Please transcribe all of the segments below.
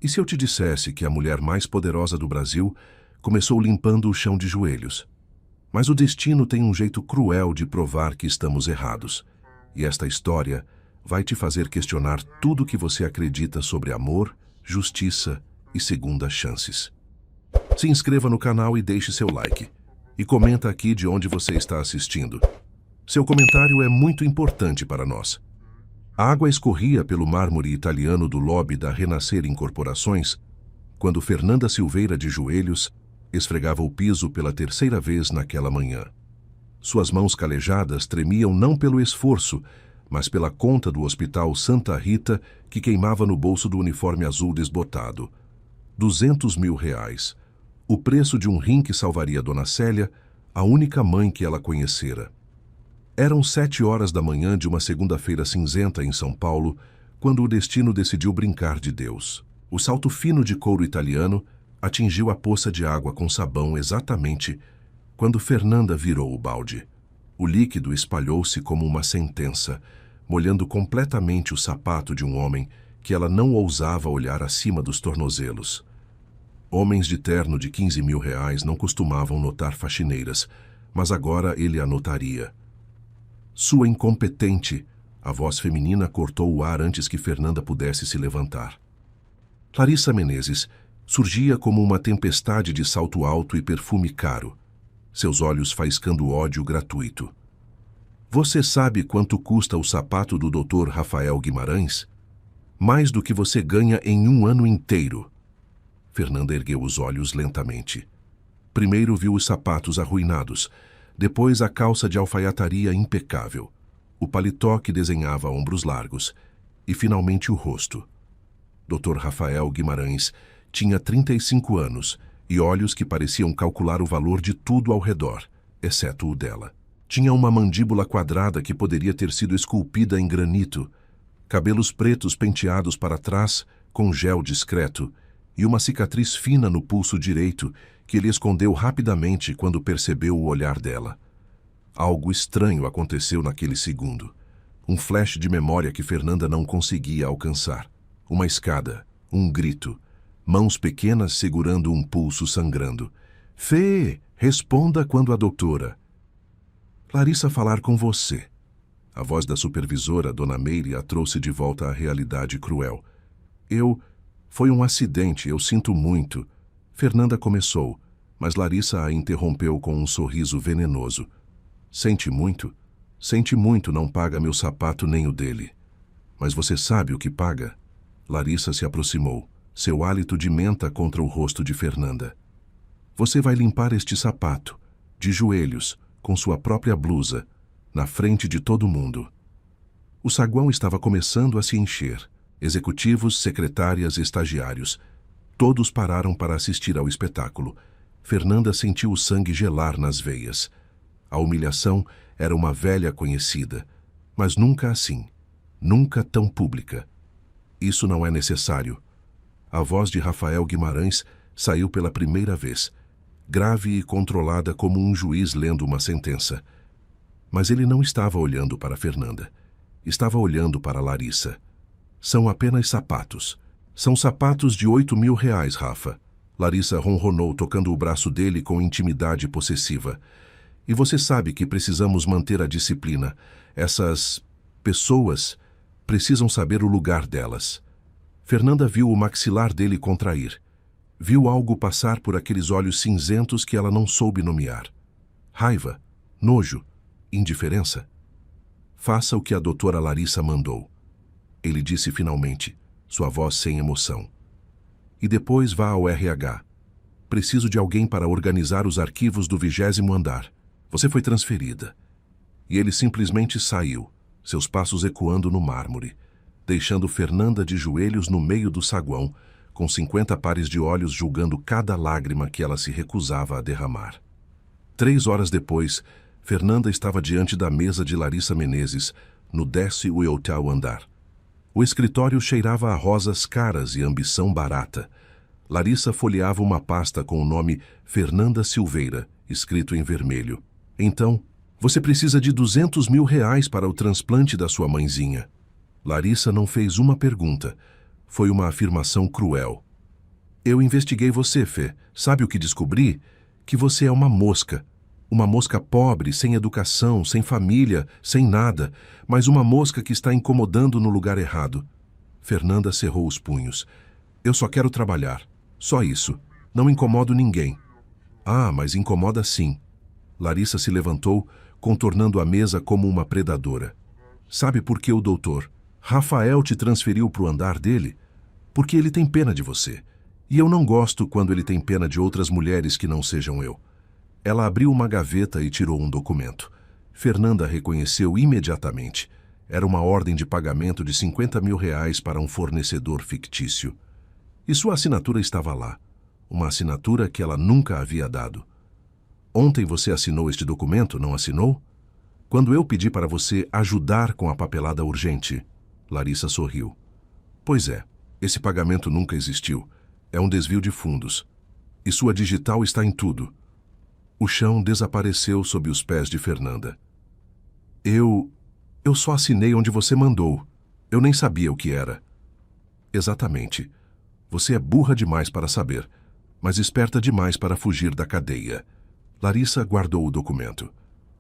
E se eu te dissesse que a mulher mais poderosa do Brasil começou limpando o chão de joelhos? Mas o destino tem um jeito cruel de provar que estamos errados. E esta história vai te fazer questionar tudo o que você acredita sobre amor, justiça e segundas chances. Se inscreva no canal e deixe seu like. E comenta aqui de onde você está assistindo. Seu comentário é muito importante para nós. A água escorria pelo mármore italiano do lobby da Renascer Incorporações quando Fernanda Silveira, de joelhos, esfregava o piso pela terceira vez naquela manhã. Suas mãos calejadas tremiam não pelo esforço, mas pela conta do Hospital Santa Rita que queimava no bolso do uniforme azul desbotado. 200 mil reais. O preço de um rim que salvaria Dona Célia, a única mãe que ela conhecera. Eram 7 horas da manhã de uma segunda-feira cinzenta em São Paulo, quando o destino decidiu brincar de Deus. O salto fino de couro italiano atingiu a poça de água com sabão exatamente quando Fernanda virou o balde. O líquido espalhou-se como uma sentença, molhando completamente o sapato de um homem que ela não ousava olhar acima dos tornozelos. Homens de terno de 15 mil reais não costumavam notar faxineiras, mas agora ele a notaria. Sua incompetente, a voz feminina cortou o ar antes que Fernanda pudesse se levantar. Larissa Menezes surgia como uma tempestade de salto alto e perfume caro, seus olhos faiscando ódio gratuito. Você sabe quanto custa o sapato do Dr. Rafael Guimarães? Mais do que você ganha em um ano inteiro. Fernanda ergueu os olhos lentamente. Primeiro viu os sapatos arruinados, depois a calça de alfaiataria impecável, o paletó que desenhava ombros largos e, finalmente, o rosto. Dr. Rafael Guimarães tinha 35 anos e olhos que pareciam calcular o valor de tudo ao redor, exceto o dela. Tinha uma mandíbula quadrada que poderia ter sido esculpida em granito, cabelos pretos penteados para trás com gel discreto e uma cicatriz fina no pulso direito que ele escondeu rapidamente quando percebeu o olhar dela. Algo estranho aconteceu naquele segundo. Um flash de memória que Fernanda não conseguia alcançar. Uma escada, um grito, mãos pequenas segurando um pulso sangrando. Fê, responda quando a doutora. Larissa falar com você. A voz da supervisora, Dona Meire, a trouxe de volta à realidade cruel. Foi um acidente, eu sinto muito. Fernanda começou, mas Larissa a interrompeu com um sorriso venenoso. Sente muito? Sente muito, não paga meu sapato nem o dele. Mas você sabe o que paga? Larissa se aproximou, seu hálito de menta contra o rosto de Fernanda. Você vai limpar este sapato, de joelhos, com sua própria blusa, na frente de todo mundo. O saguão estava começando a se encher. Executivos, secretárias, estagiários. Todos pararam para assistir ao espetáculo. Fernanda sentiu o sangue gelar nas veias. A humilhação era uma velha conhecida, mas nunca assim, nunca tão pública. Isso não é necessário. A voz de Rafael Guimarães saiu pela primeira vez, grave e controlada como um juiz lendo uma sentença. Mas ele não estava olhando para Fernanda. Estava olhando para Larissa. São apenas sapatos. São sapatos de 8 mil reais, Rafa. Larissa ronronou, tocando o braço dele com intimidade possessiva. E você sabe que precisamos manter a disciplina. Essas pessoas precisam saber o lugar delas. Fernanda viu o maxilar dele contrair. Viu algo passar por aqueles olhos cinzentos que ela não soube nomear. Raiva, nojo, indiferença. Faça o que a doutora Larissa mandou. Ele disse finalmente, sua voz sem emoção. E depois vá ao RH. Preciso de alguém para organizar os arquivos do 20º andar. Você foi transferida. E ele simplesmente saiu, seus passos ecoando no mármore, deixando Fernanda de joelhos no meio do saguão, com 50 pares de olhos julgando cada lágrima que ela se recusava a derramar. 3 horas depois, Fernanda estava diante da mesa de Larissa Menezes, no 18º andar. O escritório cheirava a rosas caras e ambição barata. Larissa folheava uma pasta com o nome Fernanda Silveira, escrito em vermelho. Então, você precisa de 200 mil reais para o transplante da sua mãezinha. Larissa não fez uma pergunta. Foi uma afirmação cruel, Eu investiguei você, Fê. Sabe o que descobri? Que você é uma mosca. Uma mosca pobre, sem educação, sem família, sem nada, mas uma mosca que está incomodando no lugar errado. Fernanda cerrou os punhos. Eu só quero trabalhar. Só isso. Não incomodo ninguém. Ah, mas incomoda sim. Larissa se levantou, contornando a mesa como uma predadora. Sabe por que o doutor Rafael te transferiu para o andar dele? Porque ele tem pena de você. E eu não gosto quando ele tem pena de outras mulheres que não sejam eu. Ela abriu uma gaveta e tirou um documento. Fernanda reconheceu imediatamente. Era uma ordem de pagamento de R$50 mil para um fornecedor fictício. E sua assinatura estava lá. Uma assinatura que ela nunca havia dado. Ontem você assinou este documento, não assinou? Quando eu pedi para você ajudar com a papelada urgente. Larissa sorriu. Pois é, esse pagamento nunca existiu. É um desvio de fundos. E sua digital está em tudo. O chão desapareceu sob os pés de Fernanda. Eu só assinei onde você mandou. Eu nem sabia o que era. Exatamente. Você é burra demais para saber, mas esperta demais para fugir da cadeia. Larissa guardou o documento.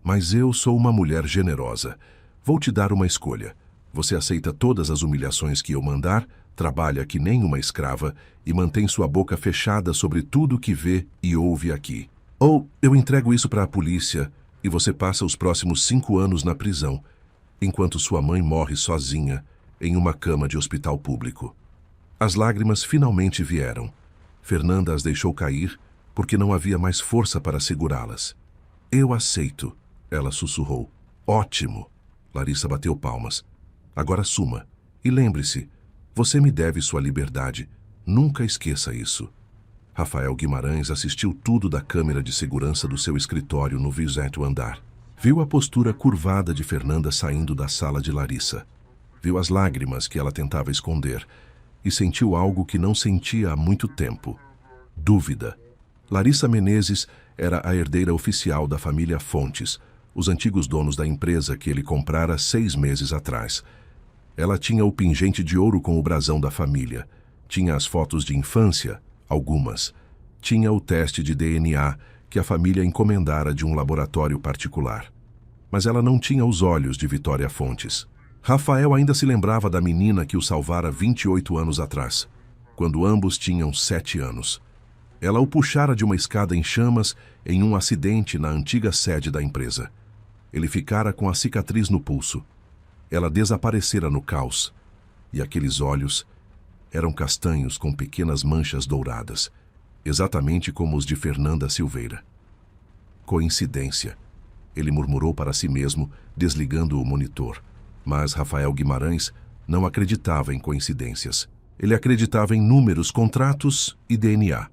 Mas eu sou uma mulher generosa. Vou te dar uma escolha. Você aceita todas as humilhações que eu mandar, trabalha que nem uma escrava e mantém sua boca fechada sobre tudo que vê e ouve aqui. Ou eu entrego isso para a polícia e você passa os próximos 5 anos na prisão, enquanto sua mãe morre sozinha em uma cama de hospital público. As lágrimas finalmente vieram. Fernanda as deixou cair porque não havia mais força para segurá-las. Eu aceito, ela sussurrou. Ótimo. Larissa bateu palmas. Agora suma. E lembre-se, você me deve sua liberdade. Nunca esqueça isso. Rafael Guimarães assistiu tudo da câmera de segurança do seu escritório no 20º andar. Viu a postura curvada de Fernanda saindo da sala de Larissa. Viu as lágrimas que ela tentava esconder e sentiu algo que não sentia há muito tempo. Dúvida. Larissa Menezes era a herdeira oficial da família Fontes, os antigos donos da empresa que ele comprara 6 meses atrás. Ela tinha o pingente de ouro com o brasão da família. Tinha as fotos de infância, algumas. Tinha o teste de DNA que a família encomendara de um laboratório particular. Mas ela não tinha os olhos de Vitória Fontes. Rafael ainda se lembrava da menina que o salvara 28 anos atrás, quando ambos tinham 7 anos. Ela o puxara de uma escada em chamas em um acidente na antiga sede da empresa. Ele ficara com a cicatriz no pulso. Ela desaparecera no caos. E aqueles olhos eram castanhos com pequenas manchas douradas, exatamente como os de Fernanda Silveira. Coincidência, ele murmurou para si mesmo, desligando o monitor. Mas Rafael Guimarães não acreditava em coincidências. Ele acreditava em números, contratos e DNA.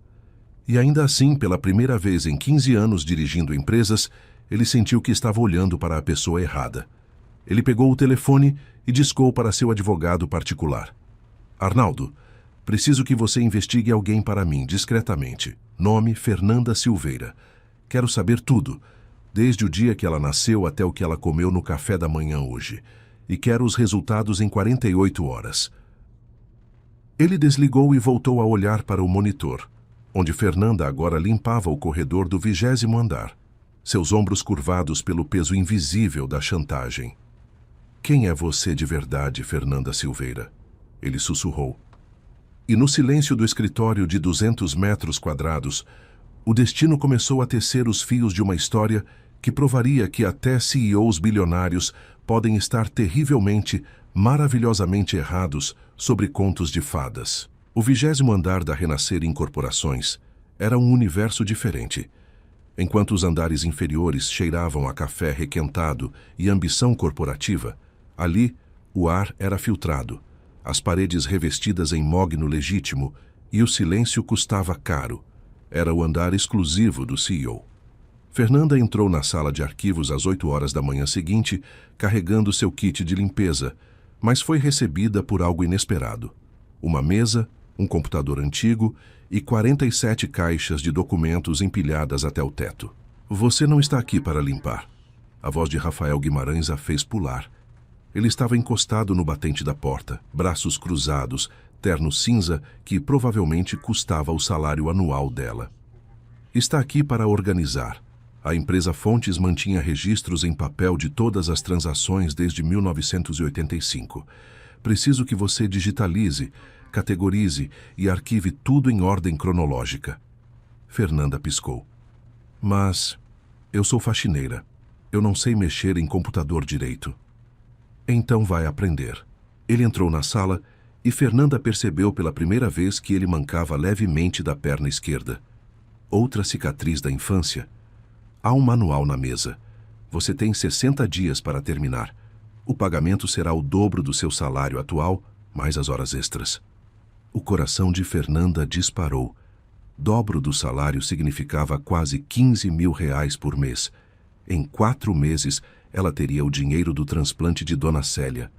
E ainda assim, pela primeira vez em 15 anos dirigindo empresas, ele sentiu que estava olhando para a pessoa errada. Ele pegou o telefone e discou para seu advogado particular. Arnaldo, preciso que você investigue alguém para mim, discretamente. Nome Fernanda Silveira. Quero saber tudo, desde o dia que ela nasceu até o que ela comeu no café da manhã hoje. E quero os resultados em 48 horas. Ele desligou e voltou a olhar para o monitor, onde Fernanda agora limpava o corredor do 20º andar, seus ombros curvados pelo peso invisível da chantagem. Quem é você de verdade, Fernanda Silveira? Ele sussurrou. E no silêncio do escritório de 200 metros quadrados, o destino começou a tecer os fios de uma história que provaria que até CEOs bilionários podem estar terrivelmente, maravilhosamente errados sobre contos de fadas. O 20º andar da Renascer Incorporações era um universo diferente. Enquanto os andares inferiores cheiravam a café requentado e ambição corporativa, ali o ar era filtrado, as paredes revestidas em mogno legítimo e o silêncio custava caro. Era o andar exclusivo do CEO. Fernanda entrou na sala de arquivos às 8 horas da manhã seguinte, carregando seu kit de limpeza, mas foi recebida por algo inesperado. Uma mesa, um computador antigo e 47 caixas de documentos empilhadas até o teto. Você não está aqui para limpar. A voz de Rafael Guimarães a fez pular. Ele estava encostado no batente da porta, braços cruzados, terno cinza que provavelmente custava o salário anual dela. Está aqui para organizar. A empresa Fontes mantinha registros em papel de todas as transações desde 1985. Preciso que você digitalize, categorize e arquive tudo em ordem cronológica. Fernanda piscou. Mas eu sou faxineira. Eu não sei mexer em computador direito. Então vai aprender. Ele entrou na sala e Fernanda percebeu pela primeira vez que ele mancava levemente da perna esquerda. Outra cicatriz da infância. Há um manual na mesa. Você tem 60 dias para terminar. O pagamento será o dobro do seu salário atual, mais as horas extras. O coração de Fernanda disparou. Dobro do salário significava quase 15 mil reais por mês. Em 4 meses, ela teria o dinheiro do transplante de Dona Célia.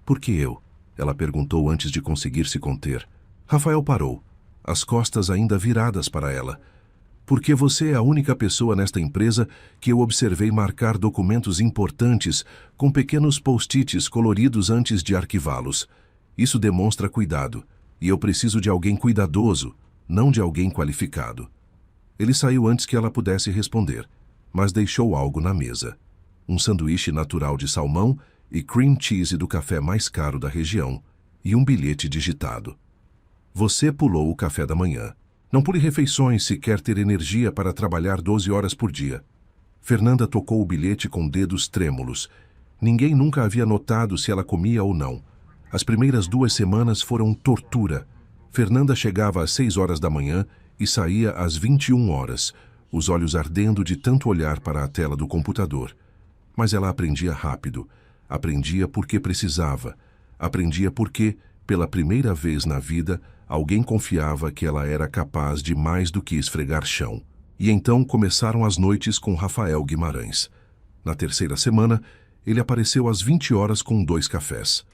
Por que eu? Ela perguntou antes de conseguir se conter. Rafael parou, as costas ainda viradas para ela. Porque você é a única pessoa nesta empresa que eu observei marcar documentos importantes com pequenos post-its coloridos antes de arquivá-los. Isso demonstra cuidado, e eu preciso de alguém cuidadoso, não de alguém qualificado. Ele saiu antes que ela pudesse responder, mas deixou algo na mesa. Um sanduíche natural de salmão e cream cheese do café mais caro da região, e um bilhete digitado. Você pulou o café da manhã. Não pule refeições se quer ter energia para trabalhar 12 horas por dia. Fernanda tocou o bilhete com dedos trêmulos. Ninguém nunca havia notado se ela comia ou não. As primeiras 2 semanas foram tortura. Fernanda chegava às 6 horas da manhã e saía às 21 horas, os olhos ardendo de tanto olhar para a tela do computador. Mas ela aprendia rápido. Aprendia porque precisava. Aprendia porque, pela primeira vez na vida, alguém confiava que ela era capaz de mais do que esfregar chão. E então começaram as noites com Rafael Guimarães. Na terceira semana, ele apareceu às 20 horas com 2 cafés.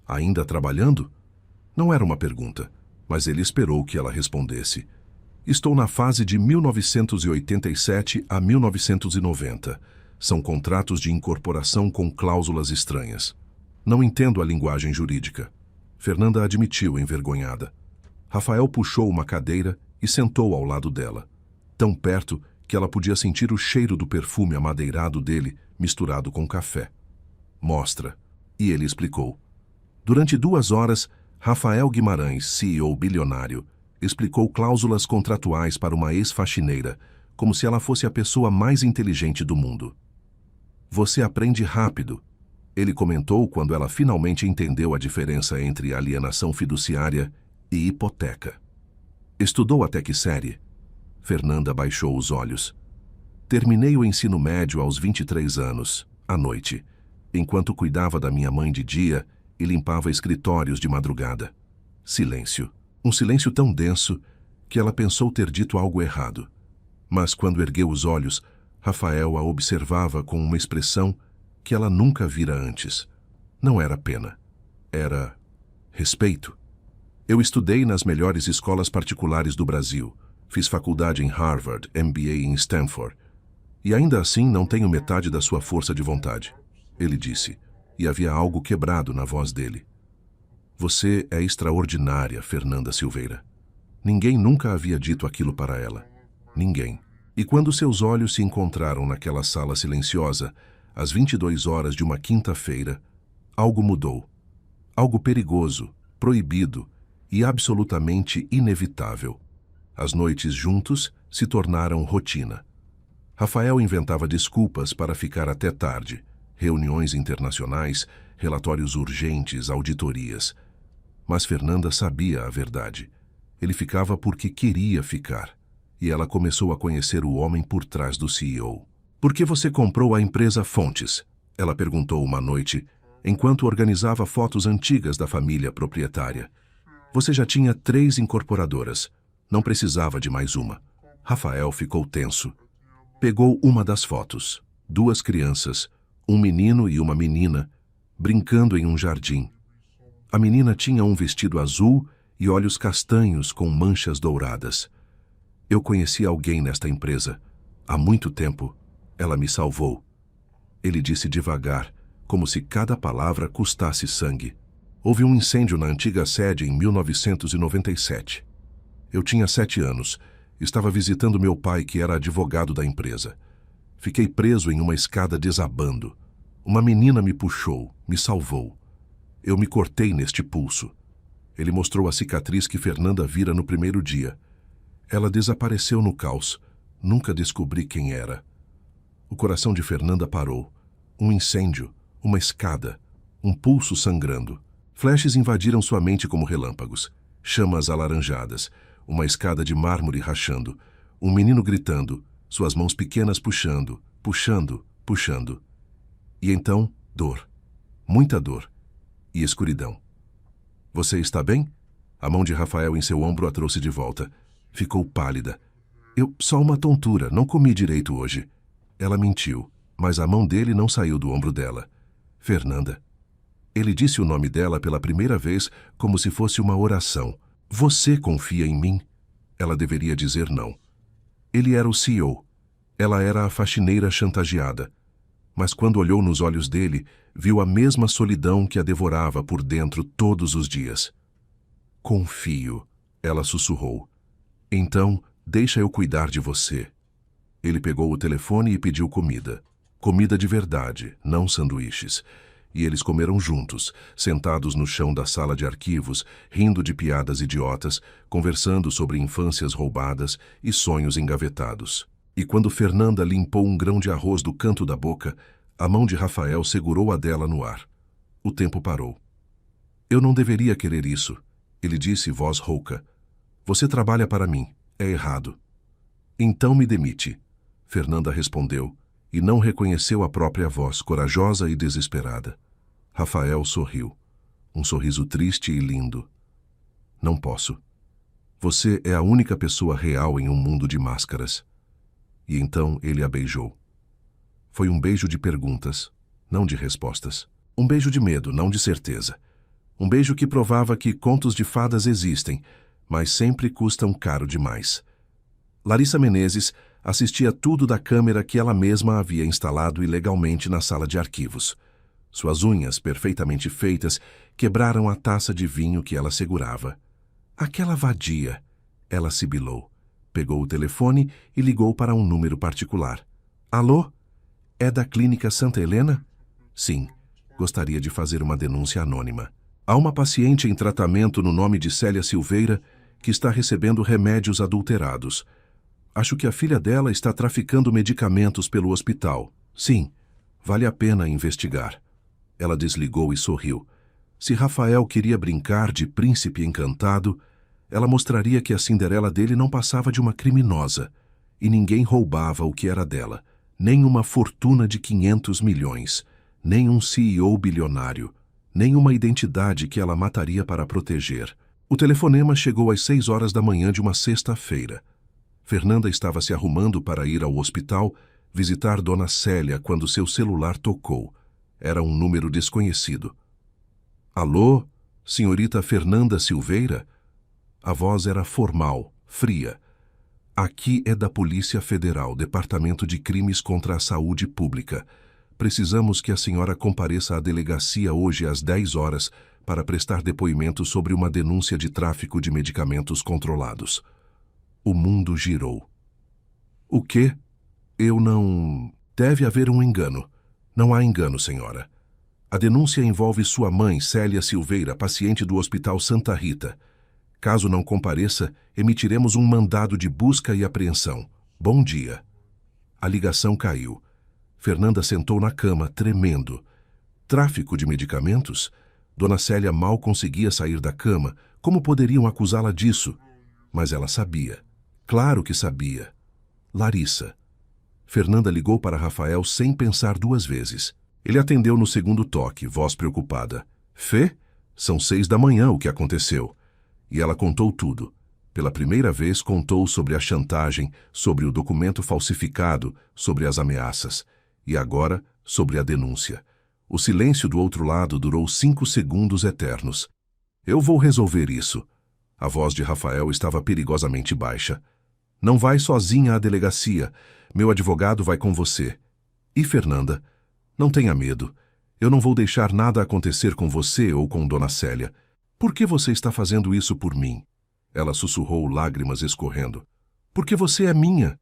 Ainda trabalhando? Não era uma pergunta, mas ele esperou que ela respondesse. Estou na fase de 1987 a 1990. São contratos de incorporação com cláusulas estranhas. Não entendo a linguagem jurídica. Fernanda admitiu, envergonhada. Rafael puxou uma cadeira e sentou ao lado dela, tão perto que ela podia sentir o cheiro do perfume amadeirado dele misturado com café. Mostra. E ele explicou. Durante 2 horas, Rafael Guimarães, CEO bilionário, explicou cláusulas contratuais para uma ex-faxineira, como se ela fosse a pessoa mais inteligente do mundo. Você aprende rápido, ele comentou quando ela finalmente entendeu a diferença entre alienação fiduciária e hipoteca. Estudou até que série? Fernanda baixou os olhos. Terminei o ensino médio aos 23 anos, à noite, enquanto cuidava da minha mãe de dia e limpava escritórios de madrugada. Silêncio. Um silêncio tão denso que ela pensou ter dito algo errado. Mas quando ergueu os olhos, Rafael a observava com uma expressão que ela nunca vira antes. Não era pena. Era respeito. Eu estudei nas melhores escolas particulares do Brasil. Fiz faculdade em Harvard, MBA em Stanford. E ainda assim não tenho metade da sua força de vontade. Ele disse, e havia algo quebrado na voz dele. Você é extraordinária, Fernanda Silveira. Ninguém nunca havia dito aquilo para ela. Ninguém. E quando seus olhos se encontraram naquela sala silenciosa, às 22 horas de uma quinta-feira, algo mudou. Algo perigoso, proibido e absolutamente inevitável. As noites juntos se tornaram rotina. Rafael inventava desculpas para ficar até tarde. Reuniões internacionais, relatórios urgentes, auditorias. Mas Fernanda sabia a verdade. Ele ficava porque queria ficar. E ela começou a conhecer o homem por trás do CEO. Por que você comprou a empresa Fontes? Ela perguntou uma noite, enquanto organizava fotos antigas da família proprietária. Você já tinha 3 incorporadoras. Não precisava de mais uma. Rafael ficou tenso. Pegou uma das fotos. 2 crianças, um menino e uma menina, brincando em um jardim. A menina tinha um vestido azul e olhos castanhos com manchas douradas. Eu conheci alguém nesta empresa. Há muito tempo. Ela me salvou. Ele disse devagar, como se cada palavra custasse sangue. Houve um incêndio na antiga sede em 1997. Eu tinha 7 anos. Estava visitando meu pai, que era advogado da empresa. Fiquei preso em uma escada desabando. Uma menina me puxou, me salvou. Eu me cortei neste pulso. Ele mostrou a cicatriz que Fernanda vira no primeiro dia. Ela desapareceu no caos. Nunca descobri quem era. O coração de Fernanda parou. Um incêndio, uma escada, um pulso sangrando. Flashes invadiram sua mente como relâmpagos. Chamas alaranjadas, uma escada de mármore rachando, um menino gritando, suas mãos pequenas puxando, puxando, puxando. E então, dor. Muita dor. E escuridão. Você está bem? A mão de Rafael em seu ombro a trouxe de volta. Ficou pálida. Só uma tontura, não comi direito hoje. Ela mentiu, mas a mão dele não saiu do ombro dela. Fernanda. Ele disse o nome dela pela primeira vez como se fosse uma oração. Você confia em mim? Ela deveria dizer não. Ele era o CEO. Ela era a faxineira chantageada. Mas quando olhou nos olhos dele, viu a mesma solidão que a devorava por dentro todos os dias. Confio, ela sussurrou. Então, deixa eu cuidar de você. Ele pegou o telefone e pediu comida. Comida de verdade, não sanduíches. E eles comeram juntos, sentados no chão da sala de arquivos, rindo de piadas idiotas, conversando sobre infâncias roubadas e sonhos engavetados. E quando Fernanda limpou um grão de arroz do canto da boca, a mão de Rafael segurou a dela no ar. O tempo parou. Eu não deveria querer isso, ele disse, voz rouca. Você trabalha para mim, é errado. Então me demite, Fernanda respondeu, e não reconheceu a própria voz, corajosa e desesperada. Rafael sorriu. Um sorriso triste e lindo. Não posso. Você é a única pessoa real em um mundo de máscaras. E então ele a beijou. Foi um beijo de perguntas, não de respostas. Um beijo de medo, não de certeza. Um beijo que provava que contos de fadas existem, mas sempre custam caro demais. Larissa Menezes assistia tudo da câmera que ela mesma havia instalado ilegalmente na sala de arquivos. Suas unhas, perfeitamente feitas, quebraram a taça de vinho que ela segurava. Aquela vadia, ela sibilou. Pegou o telefone e ligou para um número particular. Alô? É da Clínica Santa Helena? Sim. Gostaria de fazer uma denúncia anônima. Há uma paciente em tratamento no nome de Célia Silveira que está recebendo remédios adulterados. Acho que a filha dela está traficando medicamentos pelo hospital. Sim, vale a pena investigar. Ela desligou e sorriu. Se Rafael queria brincar de príncipe encantado, ela mostraria que a Cinderela dele não passava de uma criminosa, e ninguém roubava o que era dela, nem uma fortuna de 500 milhões, nem um CEO bilionário, nem uma identidade que ela mataria para proteger. O telefonema chegou às 6 horas da manhã de uma sexta-feira. Fernanda estava se arrumando para ir ao hospital visitar Dona Célia quando seu celular tocou. Era um número desconhecido. Alô, senhorita Fernanda Silveira? A voz era formal, fria. Aqui é da Polícia Federal, Departamento de Crimes contra a Saúde Pública. Precisamos que a senhora compareça à delegacia hoje às 10 horas para prestar depoimento sobre uma denúncia de tráfico de medicamentos controlados. O mundo girou. O quê? Eu não... Deve haver um engano. Não há engano, senhora. A denúncia envolve sua mãe, Célia Silveira, paciente do Hospital Santa Rita. Caso não compareça, emitiremos um mandado de busca e apreensão. Bom dia. A ligação caiu. Fernanda sentou na cama, tremendo. Tráfico de medicamentos? Dona Célia mal conseguia sair da cama. Como poderiam acusá-la disso? Mas ela sabia. Claro que sabia. Larissa. Fernanda ligou para Rafael sem pensar 2 vezes. Ele atendeu no segundo toque, voz preocupada. Fê? São 6 da manhã, o que aconteceu? E ela contou tudo. Pela primeira vez contou sobre a chantagem, sobre o documento falsificado, sobre as ameaças. E agora, sobre a denúncia. O silêncio do outro lado durou 5 segundos eternos. Eu vou resolver isso. A voz de Rafael estava perigosamente baixa. Não vai sozinha à delegacia. Meu advogado vai com você. E Fernanda? Não tenha medo. Eu não vou deixar nada acontecer com você ou com Dona Célia. Por que você está fazendo isso por mim? Ela sussurrou, lágrimas escorrendo. Porque você é minha.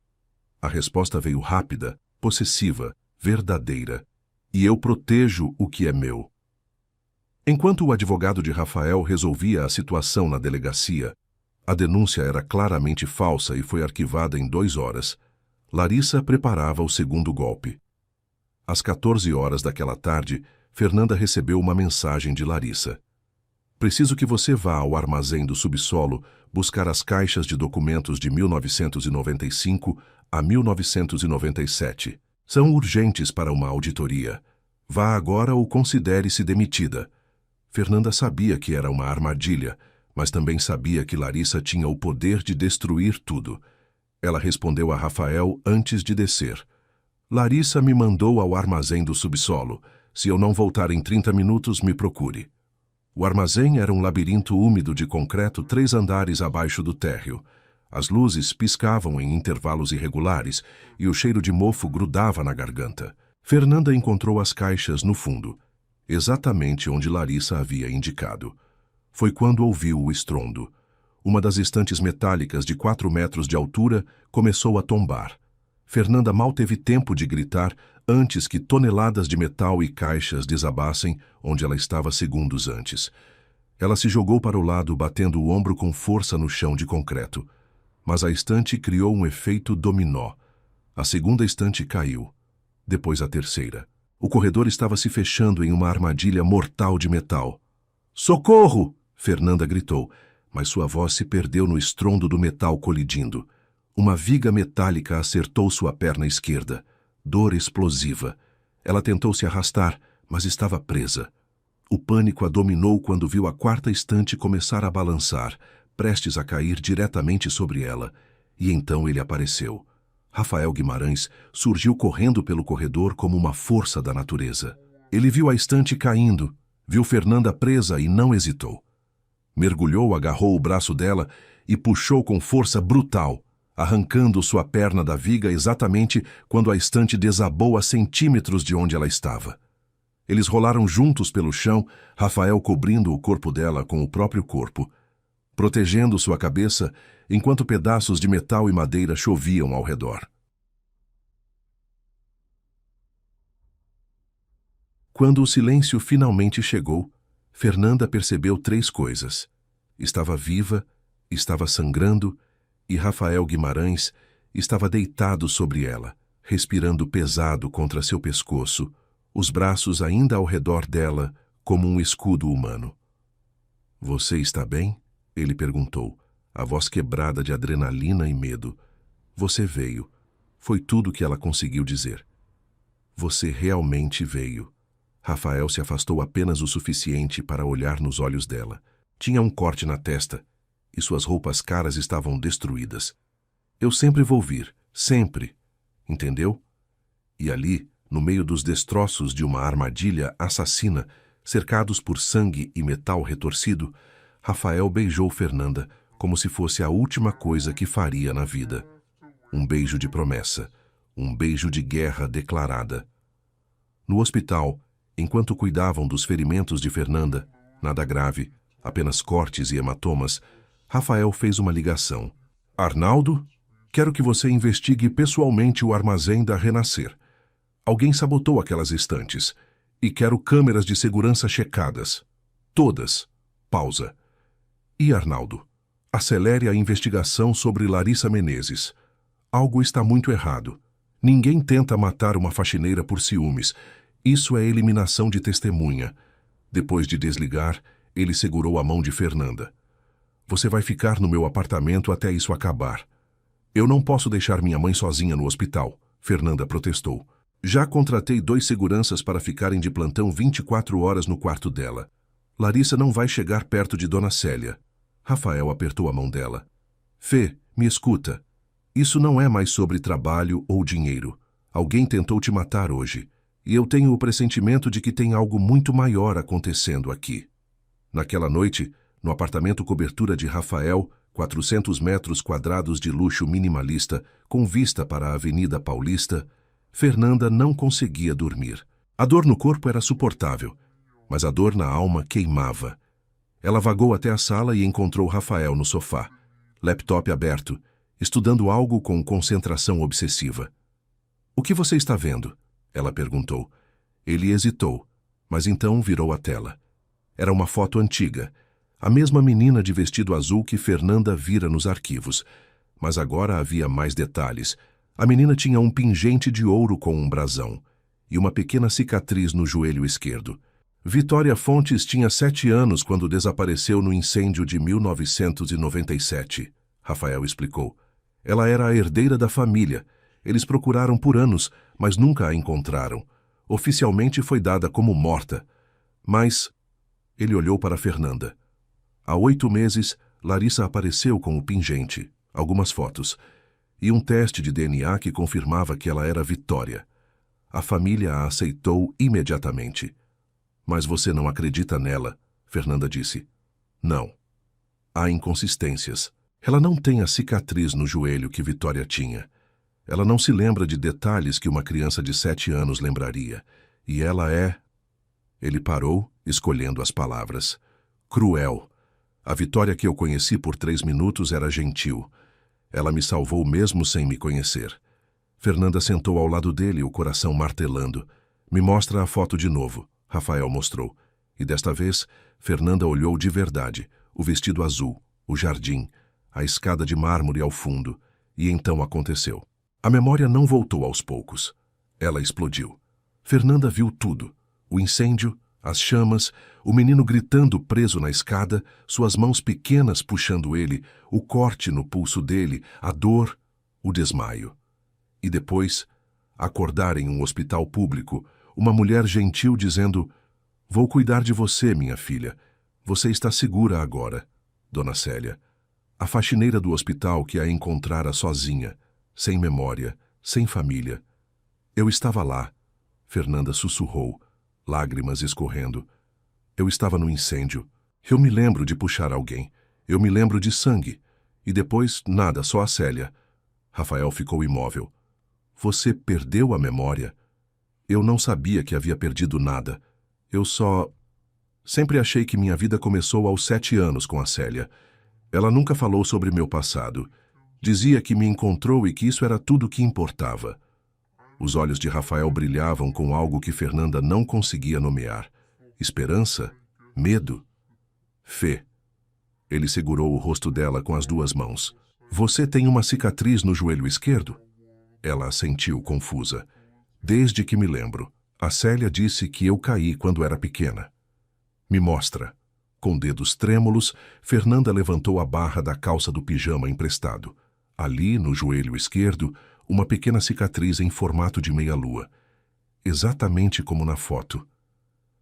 A resposta veio rápida, possessiva, verdadeira. E eu protejo o que é meu. Enquanto o advogado de Rafael resolvia a situação na delegacia, a denúncia era claramente falsa e foi arquivada em 2 horas. Larissa preparava o segundo golpe. Às 14 horas daquela tarde, Fernanda recebeu uma mensagem de Larissa. Preciso que você vá ao armazém do subsolo buscar as caixas de documentos de 1995 a 1997. São urgentes para uma auditoria. Vá agora ou considere-se demitida. Fernanda sabia que era uma armadilha, mas também sabia que Larissa tinha o poder de destruir tudo. Ela respondeu a Rafael antes de descer. Larissa me mandou ao armazém do subsolo. Se eu não voltar em 30 minutos, me procure. O armazém era um labirinto úmido de concreto 3 andares abaixo do térreo. As luzes piscavam em intervalos irregulares e o cheiro de mofo grudava na garganta. Fernanda encontrou as caixas no fundo, exatamente onde Larissa havia indicado. Foi quando ouviu o estrondo. Uma das estantes metálicas de 4 metros de altura começou a tombar. Fernanda mal teve tempo de gritar antes que toneladas de metal e caixas desabassem onde ela estava segundos antes. Ela se jogou para o lado, batendo o ombro com força no chão de concreto. Mas a estante criou um efeito dominó. A segunda estante caiu. Depois a terceira. O corredor estava se fechando em uma armadilha mortal de metal. "Socorro!" Fernanda gritou, mas sua voz se perdeu no estrondo do metal colidindo. Uma viga metálica acertou sua perna esquerda. Dor explosiva. Ela tentou se arrastar, mas estava presa. O pânico a dominou quando viu a 4ª estante começar a balançar, prestes a cair diretamente sobre ela. E então ele apareceu. Rafael Guimarães surgiu correndo pelo corredor como uma força da natureza. Ele viu a estante caindo, viu Fernanda presa e não hesitou. Mergulhou, agarrou o braço dela e puxou com força brutal, arrancando sua perna da viga exatamente quando a estante desabou a centímetros de onde ela estava. Eles rolaram juntos pelo chão, Rafael cobrindo o corpo dela com o próprio corpo, protegendo sua cabeça enquanto pedaços de metal e madeira choviam ao redor. Quando o silêncio finalmente chegou, Fernanda percebeu 3 coisas. Estava viva, estava sangrando e Rafael Guimarães estava deitado sobre ela, respirando pesado contra seu pescoço, os braços ainda ao redor dela como um escudo humano. "Você está bem?" ele perguntou, a voz quebrada de adrenalina e medo. "Você veio." Foi tudo que ela conseguiu dizer. "Você realmente veio." Rafael se afastou apenas o suficiente para olhar nos olhos dela. Tinha um corte na testa e suas roupas caras estavam destruídas. "Eu sempre vou vir, sempre. Entendeu?" E ali, no meio dos destroços de uma armadilha assassina, cercados por sangue e metal retorcido, Rafael beijou Fernanda como se fosse a última coisa que faria na vida. Um beijo de promessa, um beijo de guerra declarada. No hospital, enquanto cuidavam dos ferimentos de Fernanda, nada grave, apenas cortes e hematomas, Rafael fez uma ligação. "Arnaldo, quero que você investigue pessoalmente o armazém da Renascer. Alguém sabotou aquelas estantes. E quero câmeras de segurança checadas. Todas. Pausa. E Arnaldo, acelere a investigação sobre Larissa Menezes. Algo está muito errado. Ninguém tenta matar uma faxineira por ciúmes. Isso é eliminação de testemunha." Depois de desligar, ele segurou a mão de Fernanda. "Você vai ficar no meu apartamento até isso acabar." "Eu não posso deixar minha mãe sozinha no hospital", Fernanda protestou. "Já contratei 2 seguranças para ficarem de plantão 24 horas no quarto dela. Larissa não vai chegar perto de Dona Célia." Rafael apertou a mão dela. "Fê, me escuta. Isso não é mais sobre trabalho ou dinheiro. Alguém tentou te matar hoje. E eu tenho o pressentimento de que tem algo muito maior acontecendo aqui." Naquela noite, no apartamento cobertura de Rafael, 400 metros quadrados de luxo minimalista, com vista para a Avenida Paulista, Fernanda não conseguia dormir. A dor no corpo era suportável, mas a dor na alma queimava. Ela vagou até a sala e encontrou Rafael no sofá, laptop aberto, estudando algo com concentração obsessiva. "O que você está vendo?" ela perguntou. Ele hesitou, mas então virou a tela. Era uma foto antiga, a mesma menina de vestido azul que Fernanda vira nos arquivos. Mas agora havia mais detalhes. A menina tinha um pingente de ouro com um brasão e uma pequena cicatriz no joelho esquerdo. Vitória Fontes tinha 7 anos quando desapareceu no incêndio de 1997, Rafael explicou. Ela era a herdeira da família. Eles procuraram por anos, mas nunca a encontraram. Oficialmente foi dada como morta. Mas... Ele olhou para Fernanda. Há 8 meses, Larissa apareceu com o pingente, algumas fotos, e um teste de DNA que confirmava que ela era Vitória. A família a aceitou imediatamente. "Mas você não acredita nela", Fernanda disse. "Não. Há inconsistências. Ela não tem a cicatriz no joelho que Vitória tinha. Ela não se lembra de detalhes que uma criança de 7 anos lembraria. E ela é..." Ele parou, escolhendo as palavras. "Cruel. A Vitória que eu conheci por 3 minutos era gentil. Ela me salvou mesmo sem me conhecer." Fernanda sentou ao lado dele, o coração martelando. "Me mostra a foto de novo", Rafael mostrou. E desta vez, Fernanda olhou de verdade, o vestido azul, o jardim, a escada de mármore ao fundo. E então aconteceu. A memória não voltou aos poucos. Ela explodiu. Fernanda viu tudo. O incêndio, as chamas, o menino gritando preso na escada, suas mãos pequenas puxando ele, o corte no pulso dele, a dor, o desmaio. E depois, acordar em um hospital público, uma mulher gentil dizendo: "Vou cuidar de você, minha filha. Você está segura agora, Dona Célia." A faxineira do hospital que a encontrara sozinha, sem memória, sem família. "Eu estava lá", Fernanda sussurrou, lágrimas escorrendo. "Eu estava no incêndio. Eu me lembro de puxar alguém. Eu me lembro de sangue. E depois, nada, só a Célia." Rafael ficou imóvel. "Você perdeu a memória?" "Eu não sabia que havia perdido nada. Eu só... Sempre achei que minha vida começou aos 7 anos com a Célia. Ela nunca falou sobre meu passado. Dizia que me encontrou e que isso era tudo o que importava." Os olhos de Rafael brilhavam com algo que Fernanda não conseguia nomear. Esperança? Medo? Fé. Ele segurou o rosto dela com as 2 mãos. "Você tem uma cicatriz no joelho esquerdo?" Ela assentiu, confusa. "Desde que me lembro. A Célia disse que eu caí quando era pequena." "Me mostra." Com dedos trêmulos, Fernanda levantou a barra da calça do pijama emprestado. Ali, no joelho esquerdo, uma pequena cicatriz em formato de meia-lua. Exatamente como na foto.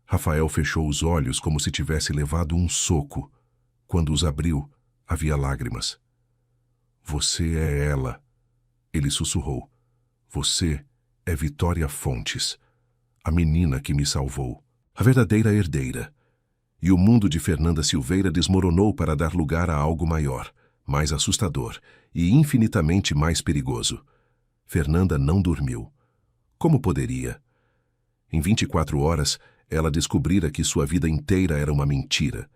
Rafael fechou os olhos como se tivesse levado um soco. Quando os abriu, havia lágrimas. "Você é ela", ele sussurrou. "Você é Vitória Fontes, a menina que me salvou, a verdadeira herdeira." E o mundo de Fernanda Silveira desmoronou para dar lugar a algo maior, mais assustador e infinitamente mais perigoso. Fernanda não dormiu. Como poderia? Em 24 horas, ela descobrira que sua vida inteira era uma mentira.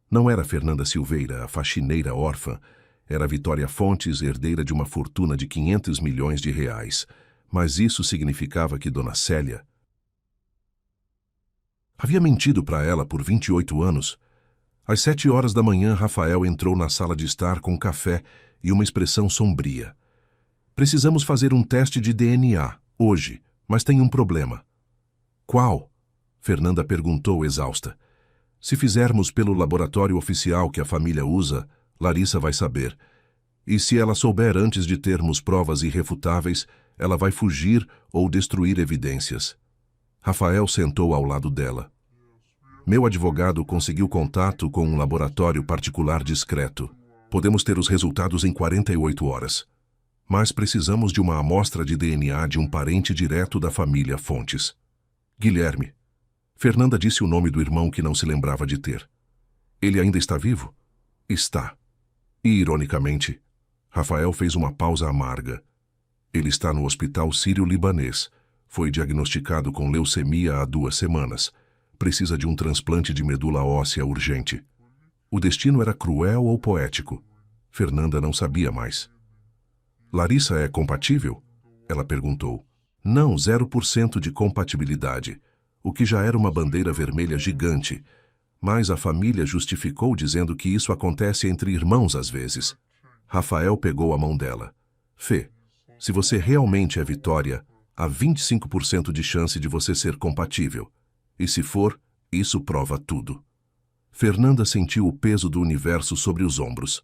Não era Fernanda Silveira, a faxineira órfã. Era Vitória Fontes, herdeira de uma fortuna de 500 milhões de reais. Mas isso significava que Dona Célia havia mentido para ela por 28 anos. Às 7 horas da manhã, Rafael entrou na sala de estar com café e uma expressão sombria. "Precisamos fazer um teste de DNA, hoje, mas tem um problema." "Qual?" Fernanda perguntou, exausta. "Se fizermos pelo laboratório oficial que a família usa, Larissa vai saber. E se ela souber antes de termos provas irrefutáveis, ela vai fugir ou destruir evidências." Rafael sentou ao lado dela. "Meu advogado conseguiu contato com um laboratório particular discreto. Podemos ter os resultados em 48 horas. Mas precisamos de uma amostra de DNA de um parente direto da família Fontes." "Guilherme." Fernanda disse o nome do irmão que não se lembrava de ter. "Ele ainda está vivo?" "Está." E, ironicamente, Rafael fez uma pausa amarga. "Ele está no hospital sírio-libanês. Foi diagnosticado com leucemia há 2 semanas. Precisa de um transplante de medula óssea urgente. O destino era cruel ou poético? Fernanda não sabia mais. Larissa é compatível? Ela perguntou. Não, 0% de compatibilidade, o que já era uma bandeira vermelha gigante. Mas a família justificou dizendo que isso acontece entre irmãos às vezes. Rafael pegou a mão dela. Fê, se você realmente é Vitória, há 25% de chance de você ser compatível. E se for, isso prova tudo. Fernanda sentiu o peso do universo sobre os ombros.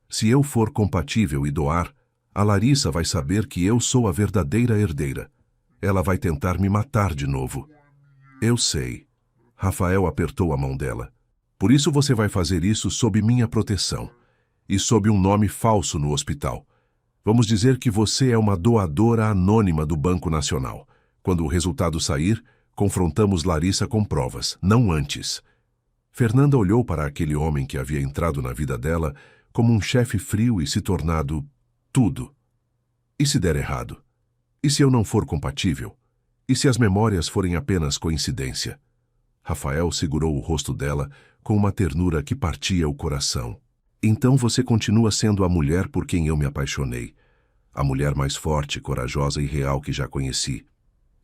Se eu for compatível e doar, a Larissa vai saber que eu sou a verdadeira herdeira. Ela vai tentar me matar de novo. Eu sei. Rafael apertou a mão dela. Por isso você vai fazer isso sob minha proteção. E sob um nome falso no hospital. Vamos dizer que você é uma doadora anônima do Banco Nacional. Quando o resultado sair, confrontamos Larissa com provas, não antes. Fernanda olhou para aquele homem que havia entrado na vida dela como um chefe frio e se tornado tudo. E se der errado? E se eu não for compatível? E se as memórias forem apenas coincidência? Rafael segurou o rosto dela com uma ternura que partia o coração. Então você continua sendo a mulher por quem eu me apaixonei. A mulher mais forte, corajosa e real que já conheci.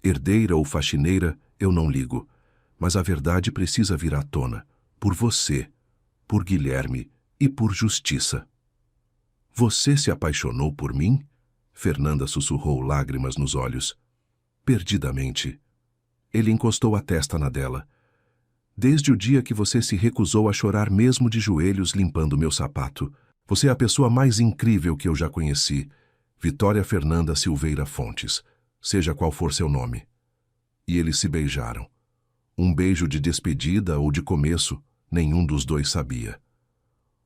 Herdeira ou faxineira, eu não ligo. Mas a verdade precisa vir à tona. Por você, por Guilherme e por justiça. Você se apaixonou por mim? Fernanda sussurrou, lágrimas nos olhos. Perdidamente. Ele encostou a testa na dela. Desde o dia que você se recusou a chorar mesmo de joelhos limpando meu sapato. Você é a pessoa mais incrível que eu já conheci. Vitória Fernanda Silveira Fontes, seja qual for seu nome. E eles se beijaram. Um beijo de despedida ou de começo, nenhum dos dois sabia.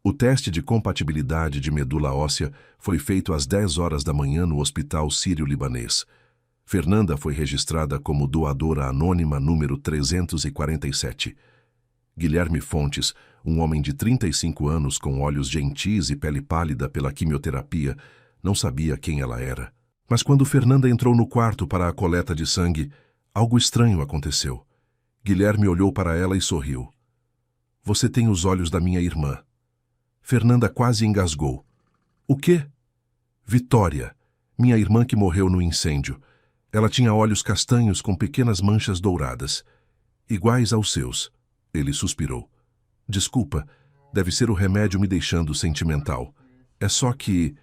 O teste de compatibilidade de medula óssea foi feito às 10 horas da manhã no Hospital Sírio-Libanês. Fernanda foi registrada como doadora anônima número 347. Guilherme Fontes, um homem de 35 anos com olhos gentis e pele pálida pela quimioterapia, não sabia quem ela era. Mas quando Fernanda entrou no quarto para a coleta de sangue, algo estranho aconteceu. Guilherme olhou para ela e sorriu. Você tem os olhos da minha irmã. Fernanda quase engasgou. O quê? Vitória, minha irmã que morreu no incêndio. Ela tinha olhos castanhos com pequenas manchas douradas. Iguais aos seus. Ele suspirou. Desculpa, deve ser o remédio me deixando sentimental. É só que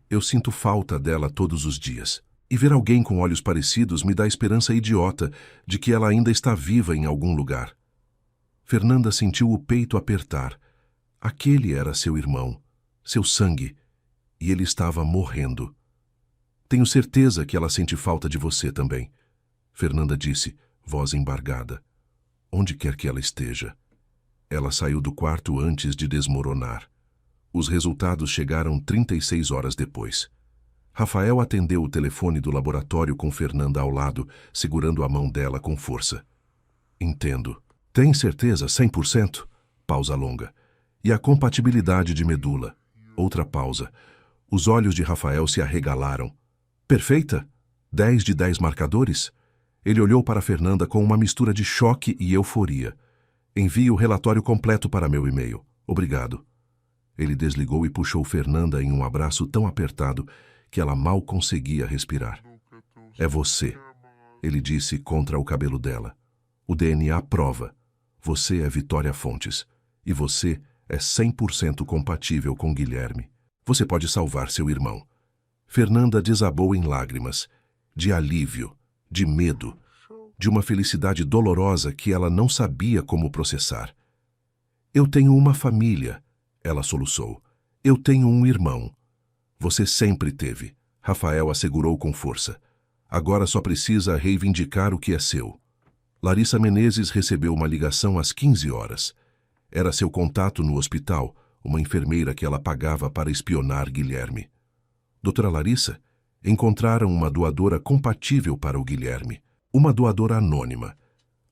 eu sinto falta dela todos os dias. E ver alguém com olhos parecidos me dá esperança idiota de que ela ainda está viva em algum lugar. Fernanda sentiu o peito apertar. Aquele era seu irmão, seu sangue, e ele estava morrendo. Tenho certeza que ela sente falta de você também. Fernanda disse, voz embargada. Onde quer que ela esteja. Ela saiu do quarto antes de desmoronar. Os resultados chegaram 36 horas depois. Rafael atendeu o telefone do laboratório com Fernanda ao lado, segurando a mão dela com força. Entendo. Tem certeza, 100%? Pausa longa. E a compatibilidade de medula? Outra pausa. Os olhos de Rafael se arregalaram. Perfeita? 10 de 10 marcadores? Ele olhou para Fernanda com uma mistura de choque e euforia. Envie o relatório completo para meu e-mail. Obrigado. Ele desligou e puxou Fernanda em um abraço tão apertado que ela mal conseguia respirar. É você, ele disse contra o cabelo dela. O DNA prova. Você é Vitória Fontes. E você é 100% compatível com Guilherme. Você pode salvar seu irmão. Fernanda desabou em lágrimas, de alívio, de medo, de uma felicidade dolorosa que ela não sabia como processar. Eu tenho uma família, ela soluçou. Eu tenho um irmão. Você sempre teve, Rafael assegurou com força. Agora só precisa reivindicar o que é seu. Larissa Menezes recebeu uma ligação às 15 horas. Era seu contato no hospital, uma enfermeira que ela pagava para espionar Guilherme. Doutora Larissa, encontraram uma doadora compatível para o Guilherme. Uma doadora anônima.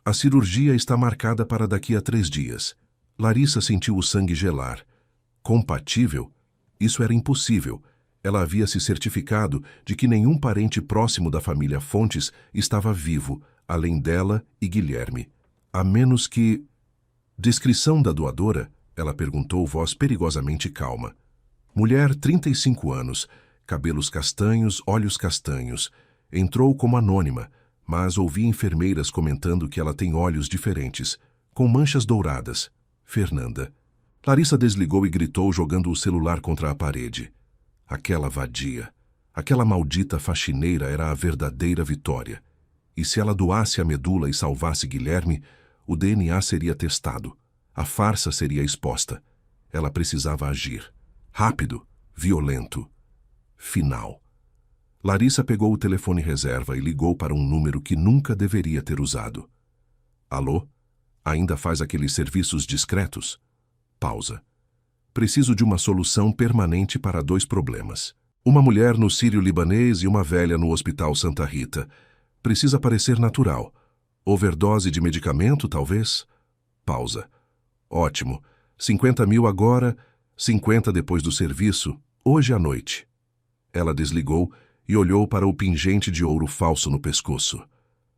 A cirurgia está marcada para daqui a 3 dias. Larissa sentiu o sangue gelar. Compatível? Isso era impossível. Ela havia se certificado de que nenhum parente próximo da família Fontes estava vivo, além dela e Guilherme. A menos que... Descrição da doadora? Ela perguntou, voz perigosamente calma. Mulher, 35 anos, cabelos castanhos, olhos castanhos. Entrou como anônima, mas ouvi enfermeiras comentando que ela tem olhos diferentes, com manchas douradas. Fernanda. Larissa desligou e gritou, jogando o celular contra a parede. Aquela vadia, aquela maldita faxineira era a verdadeira Vitória. E se ela doasse a medula e salvasse Guilherme, o DNA seria testado. A farsa seria exposta. Ela precisava agir. Rápido, violento. Final. Larissa pegou o telefone reserva e ligou para um número que nunca deveria ter usado. Alô? Ainda faz aqueles serviços discretos? Pausa. Preciso de uma solução permanente para 2 problemas. Uma mulher no Sírio-Libanês e uma velha no Hospital Santa Rita. Precisa parecer natural. Overdose de medicamento, talvez? Pausa. Ótimo. 50 mil agora, 50 depois do serviço, hoje à noite. Ela desligou e olhou para o pingente de ouro falso no pescoço.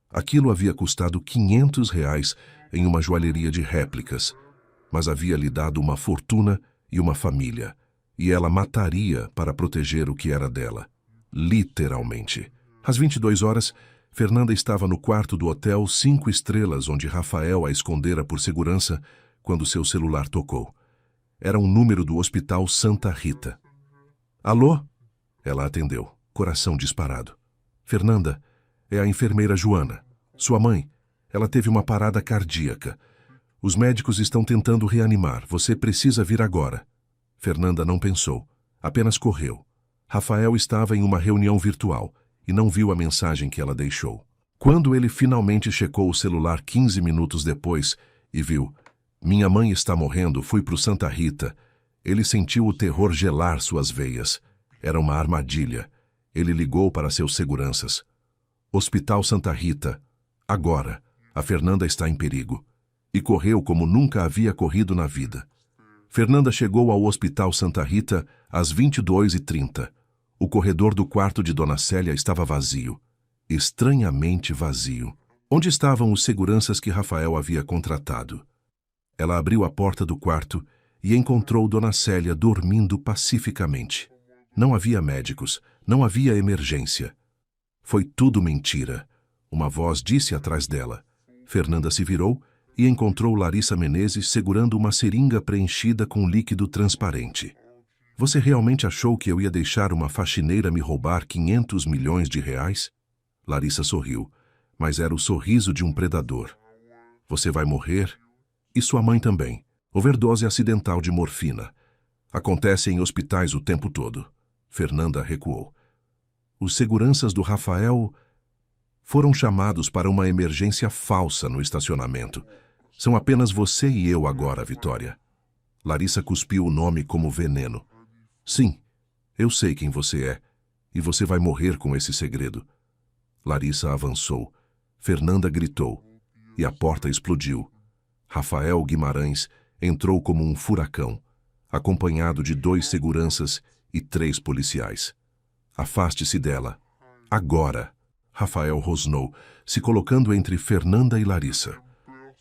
Aquilo havia custado R$ 500 em uma joalheria de réplicas, mas havia lhe dado uma fortuna e uma família, e ela mataria para proteger o que era dela. Literalmente. Às 22 horas, Fernanda estava no quarto do hotel 5 estrelas onde Rafael a escondera por segurança quando seu celular tocou. Era um número do Hospital Santa Rita. Alô? Ela atendeu, coração disparado. Fernanda, é a enfermeira Joana. Sua mãe. Ela teve uma parada cardíaca. Os médicos estão tentando reanimar. Você precisa vir agora. Fernanda não pensou. Apenas correu. Rafael estava em uma reunião virtual e não viu a mensagem que ela deixou. Quando ele finalmente checou o celular 15 minutos depois e viu: minha mãe está morrendo, fui pro Santa Rita, ele sentiu o terror gelar suas veias. Era uma armadilha. Ele ligou para seus seguranças. Hospital Santa Rita. Agora. A Fernanda está em perigo. E correu como nunca havia corrido na vida. Fernanda chegou ao Hospital Santa Rita às 22h30. O corredor do quarto de Dona Célia estava vazio. Estranhamente vazio. Onde estavam os seguranças que Rafael havia contratado? Ela abriu a porta do quarto e encontrou Dona Célia dormindo pacificamente. Não havia médicos, não havia emergência. Foi tudo mentira. Uma voz disse atrás dela. Fernanda se virou e encontrou Larissa Menezes segurando uma seringa preenchida com líquido transparente. Você realmente achou que eu ia deixar uma faxineira me roubar R$ 500 milhões? Larissa sorriu, mas era o sorriso de um predador. Você vai morrer? E sua mãe também. Overdose acidental de morfina. Acontece em hospitais o tempo todo. Fernanda recuou. Os seguranças do Rafael foram chamados para uma emergência falsa no estacionamento. São apenas você e eu agora, Vitória. Larissa cuspiu o nome como veneno. Sim, eu sei quem você é, e você vai morrer com esse segredo. Larissa avançou. Fernanda gritou, e a porta explodiu. Rafael Guimarães entrou como um furacão, acompanhado de 2 seguranças e 3 policiais. Afaste-se dela. Agora! Rafael rosnou, se colocando entre Fernanda e Larissa.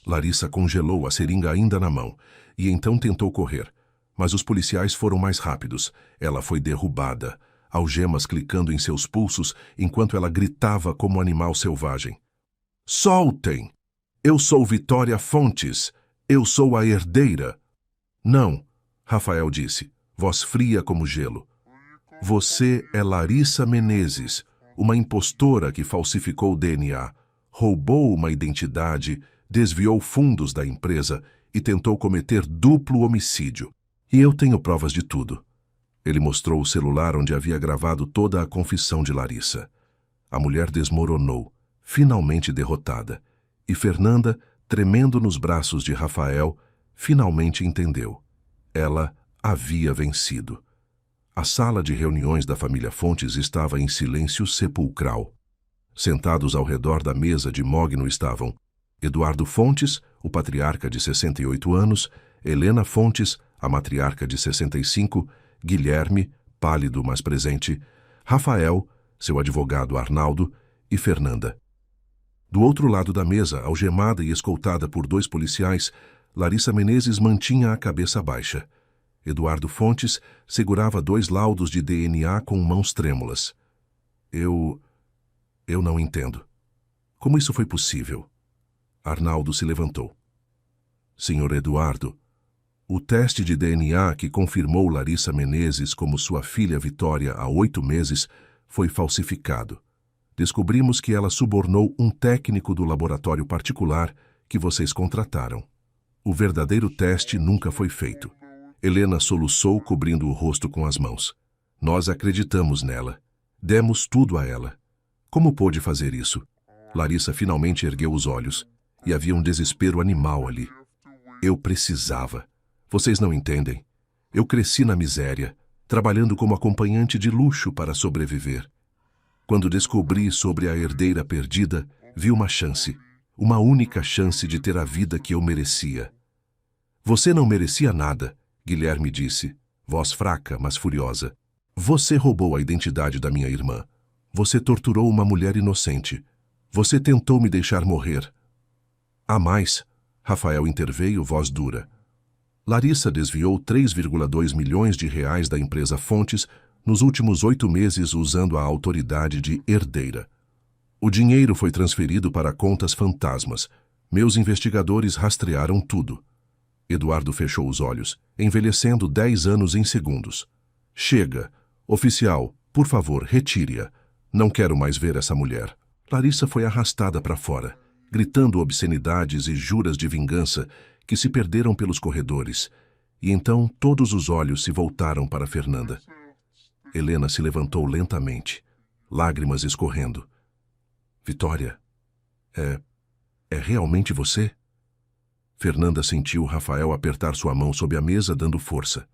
Larissa congelou a seringa ainda na mão, e então tentou correr. Mas os policiais foram mais rápidos. Ela foi derrubada, algemas clicando em seus pulsos enquanto ela gritava como um animal selvagem. Soltem! Eu sou Vitória Fontes. Eu sou a herdeira. Não, Rafael disse, voz fria como gelo. Você é Larissa Menezes, uma impostora que falsificou o DNA, roubou uma identidade, desviou fundos da empresa e tentou cometer duplo homicídio. E eu tenho provas de tudo. Ele mostrou o celular onde havia gravado toda a confissão de Larissa. A mulher desmoronou, finalmente derrotada, e Fernanda, tremendo nos braços de Rafael, finalmente entendeu. Ela havia vencido. A sala de reuniões da família Fontes estava em silêncio sepulcral. Sentados ao redor da mesa de mogno estavam Eduardo Fontes, o patriarca de 68 anos, Helena Fontes, a matriarca de 65, Guilherme, pálido mas presente, Rafael, seu advogado Arnaldo e Fernanda. Do outro lado da mesa, algemada e escoltada por 2 policiais, Larissa Menezes mantinha a cabeça baixa. Eduardo Fontes segurava 2 laudos de DNA com mãos trêmulas. Eu não entendo. Como isso foi possível? Arnaldo se levantou. Senhor Eduardo, o teste de DNA que confirmou Larissa Menezes como sua filha Vitória há 8 meses foi falsificado. Descobrimos que ela subornou um técnico do laboratório particular que vocês contrataram. O verdadeiro teste nunca foi feito. Helena soluçou, cobrindo o rosto com as mãos. Nós acreditamos nela. Demos tudo a ela. Como pôde fazer isso? Larissa finalmente ergueu os olhos. E havia um desespero animal ali. Eu precisava. Vocês não entendem. Eu cresci na miséria, trabalhando como acompanhante de luxo para sobreviver. Quando descobri sobre a herdeira perdida, vi uma chance. Uma única chance de ter a vida que eu merecia. Você não merecia nada, Guilherme disse, voz fraca, mas furiosa. Você roubou a identidade da minha irmã. Você torturou uma mulher inocente. Você tentou me deixar morrer. Há mais, Rafael interveio, voz dura. Larissa desviou 3,2 milhões de reais da empresa Fontes nos últimos 8 meses usando a autoridade de herdeira. O dinheiro foi transferido para contas fantasmas. Meus investigadores rastrearam tudo. Eduardo fechou os olhos, envelhecendo 10 anos em segundos. Chega. Oficial, por favor, retire-a. Não quero mais ver essa mulher. Larissa foi arrastada para fora, gritando obscenidades e juras de vingança que se perderam pelos corredores. E então todos os olhos se voltaram para Fernanda. Helena se levantou lentamente, lágrimas escorrendo. Vitória, é realmente você? Fernanda sentiu Rafael apertar sua mão sob a mesa, dando força.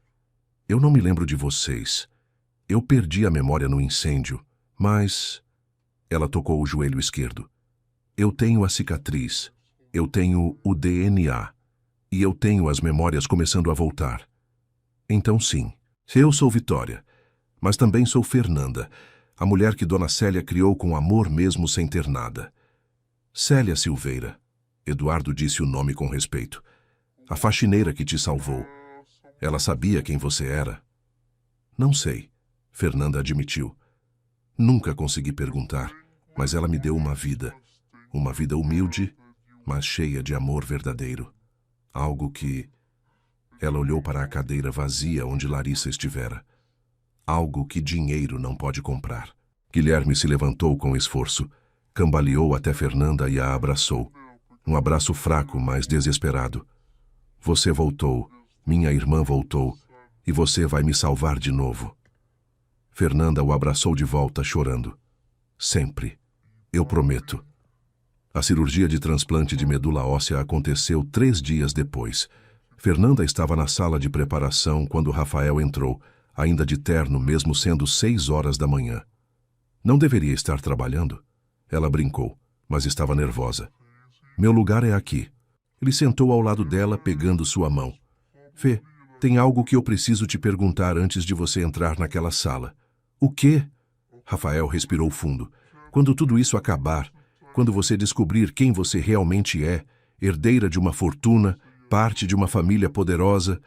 Eu não me lembro de vocês. Eu perdi a memória no incêndio, mas... Ela tocou o joelho esquerdo. Eu tenho a cicatriz. Eu tenho o DNA. E eu tenho as memórias começando a voltar. Então sim, eu sou Vitória. Mas também sou Fernanda, a mulher que Dona Célia criou com amor mesmo sem ter nada. Célia Silveira. Eduardo disse o nome com respeito. A faxineira que te salvou. Ela sabia quem você era? Não sei, Fernanda admitiu. Nunca consegui perguntar, mas ela me deu uma vida. Uma vida humilde, mas cheia de amor verdadeiro. Algo que... Ela olhou para a cadeira vazia onde Larissa estivera. Algo que dinheiro não pode comprar. Guilherme se levantou com esforço, cambaleou até Fernanda e a abraçou. Um abraço fraco, mas desesperado. Você voltou, minha irmã voltou, e você vai me salvar de novo. Fernanda o abraçou de volta, chorando. Sempre. Eu prometo. A cirurgia de transplante de medula óssea aconteceu 3 dias depois. Fernanda estava na sala de preparação quando Rafael entrou, ainda de terno, mesmo sendo 6 horas da manhã. Não deveria estar trabalhando? Ela brincou, mas estava nervosa. Meu lugar é aqui. Ele sentou ao lado dela, pegando sua mão. Fê, tem algo que eu preciso te perguntar antes de você entrar naquela sala. O quê? Rafael respirou fundo. Quando tudo isso acabar, quando você descobrir quem você realmente é, herdeira de uma fortuna, parte de uma família poderosa,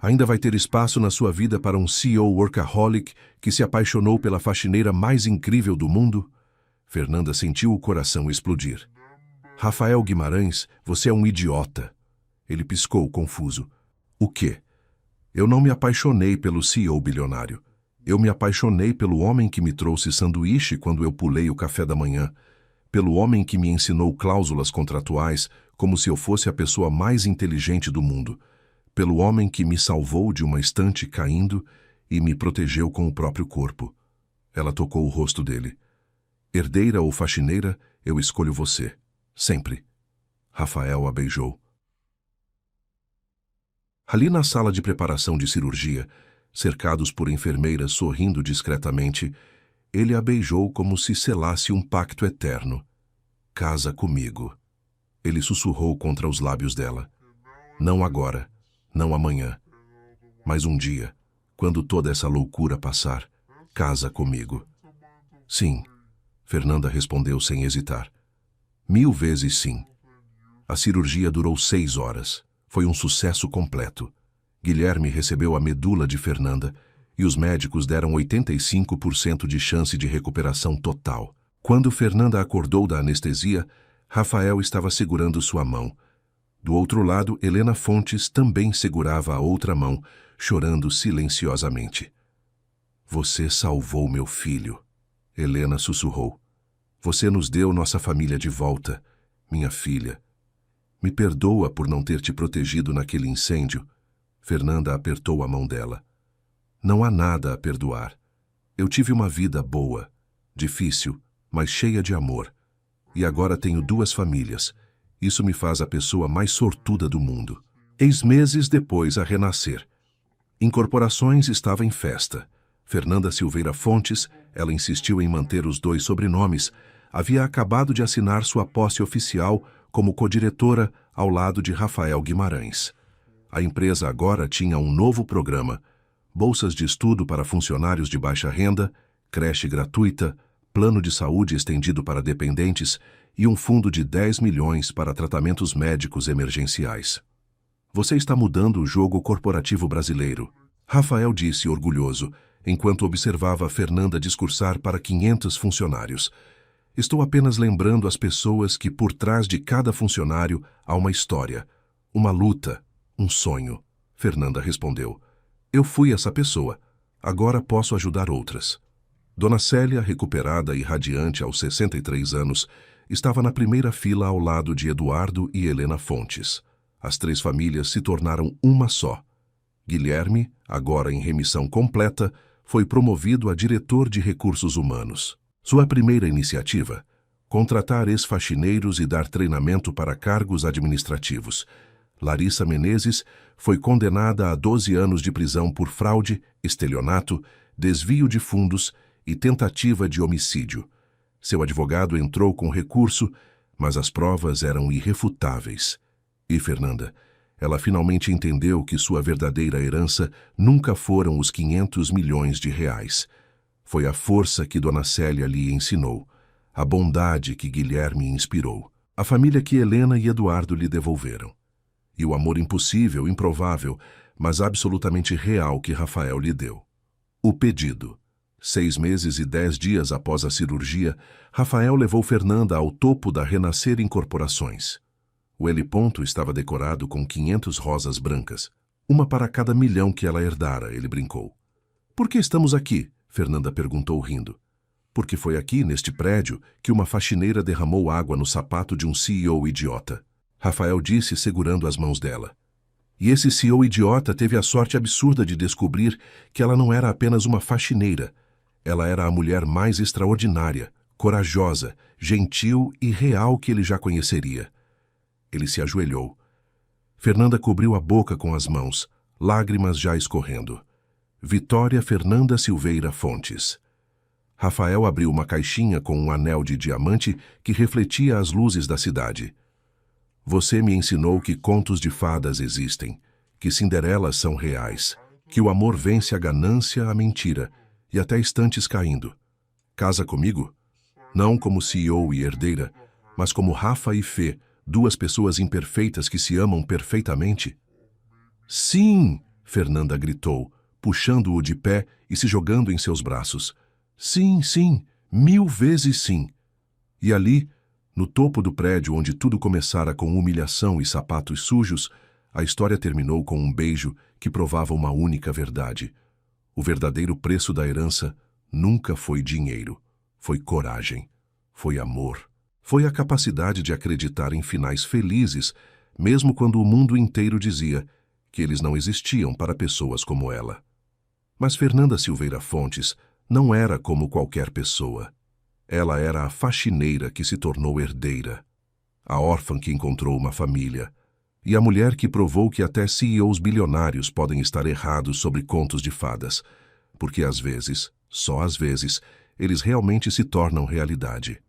ainda vai ter espaço na sua vida para um CEO workaholic que se apaixonou pela faxineira mais incrível do mundo? Fernanda sentiu o coração explodir. Rafael Guimarães, você é um idiota. Ele piscou, confuso. O quê? Eu não me apaixonei pelo CEO bilionário. Eu me apaixonei pelo homem que me trouxe sanduíche quando eu pulei o café da manhã. Pelo homem que me ensinou cláusulas contratuais como se eu fosse a pessoa mais inteligente do mundo. Pelo homem que me salvou de uma estante caindo e me protegeu com o próprio corpo. Ela tocou o rosto dele. Herdeira ou faxineira, eu escolho você. Sempre. Rafael a beijou. Ali na sala de preparação de cirurgia, cercados por enfermeiras sorrindo discretamente, ele a beijou como se selasse um pacto eterno. Casa comigo. Ele sussurrou contra os lábios dela. Não agora, não amanhã, mas um dia, Quando toda essa loucura passar, casa comigo. Sim, Fernanda respondeu sem hesitar. 1000 vezes sim. A cirurgia durou 6 horas. Foi um sucesso completo. Guilherme recebeu a medula de Fernanda e os médicos deram 85% de chance de recuperação total. Quando Fernanda acordou da anestesia, Rafael estava segurando sua mão. Do outro lado, Helena Fontes também segurava a outra mão, chorando silenciosamente. Você salvou meu filho, Helena sussurrou. Você nos deu nossa família de volta, minha filha. Me perdoa por não ter te protegido naquele incêndio. Fernanda apertou a mão dela. Não há nada a perdoar. Eu tive uma vida boa, difícil, mas cheia de amor. E agora tenho 2 famílias. Isso me faz a pessoa mais sortuda do mundo. Eis meses depois a renascer. Incorporações estava em festa. Fernanda Silveira Fontes, ela insistiu em manter os 2 sobrenomes, havia acabado de assinar sua posse oficial como codiretora ao lado de Rafael Guimarães. A empresa agora tinha um novo programa: bolsas de estudo para funcionários de baixa renda, creche gratuita, plano de saúde estendido para dependentes e um fundo de 10 milhões para tratamentos médicos emergenciais. Você está mudando o jogo corporativo brasileiro, Rafael disse orgulhoso, enquanto observava Fernanda discursar para 500 funcionários. Estou apenas lembrando as pessoas que por trás de cada funcionário há uma história, uma luta, um sonho. Fernanda respondeu. Eu fui essa pessoa. Agora posso ajudar outras. Dona Célia, recuperada e radiante aos 63 anos, estava na primeira fila ao lado de Eduardo e Helena Fontes. As 3 famílias se tornaram uma só. Guilherme, agora em remissão completa, foi promovido a diretor de recursos humanos. Sua primeira iniciativa? Contratar ex-faxineiros e dar treinamento para cargos administrativos. Larissa Menezes foi condenada a 12 anos de prisão por fraude, estelionato, desvio de fundos e tentativa de homicídio. Seu advogado entrou com recurso, mas as provas eram irrefutáveis. E Fernanda? Ela finalmente entendeu que sua verdadeira herança nunca foram os 500 milhões de reais. Foi a força que Dona Célia lhe ensinou, a bondade que Guilherme inspirou, a família que Helena e Eduardo lhe devolveram. E o amor impossível, improvável, mas absolutamente real que Rafael lhe deu. O pedido. 6 meses e 10 dias após a cirurgia, Rafael levou Fernanda ao topo da Renascer Incorporações. O heliponto estava decorado com 500 rosas brancas, uma para cada 1 milhão que ela herdara, ele brincou. Por que estamos aqui? Fernanda perguntou rindo. Porque foi aqui, neste prédio, que uma faxineira derramou água no sapato de um CEO idiota. Rafael disse segurando as mãos dela. E esse CEO idiota teve a sorte absurda de descobrir que ela não era apenas uma faxineira. Ela era a mulher mais extraordinária, corajosa, gentil e real que ele já conheceria. Ele se ajoelhou. Fernanda cobriu a boca com as mãos, lágrimas já escorrendo. Vitória Fernanda Silveira Fontes. Rafael abriu uma caixinha com um anel de diamante que refletia as luzes da cidade. Você me ensinou que contos de fadas existem, que Cinderelas são reais, que o amor vence a ganância, a mentira, e até estantes caindo. Casa comigo? Não como CEO e herdeira, mas como Rafa e Fê, 2 pessoas imperfeitas que se amam perfeitamente? Sim! Fernanda gritou, puxando-o de pé e se jogando em seus braços. Sim, sim, 1000 vezes sim. E ali, no topo do prédio onde tudo começara com humilhação e sapatos sujos, a história terminou com um beijo que provava uma única verdade. O verdadeiro preço da herança nunca foi dinheiro, foi coragem, foi amor, foi a capacidade de acreditar em finais felizes, mesmo quando o mundo inteiro dizia que eles não existiam para pessoas como ela. Mas Fernanda Silveira Fontes não era como qualquer pessoa. Ela era a faxineira que se tornou herdeira, a órfã que encontrou uma família, e a mulher que provou que até CEOs bilionários podem estar errados sobre contos de fadas, porque às vezes, só às vezes, eles realmente se tornam realidade.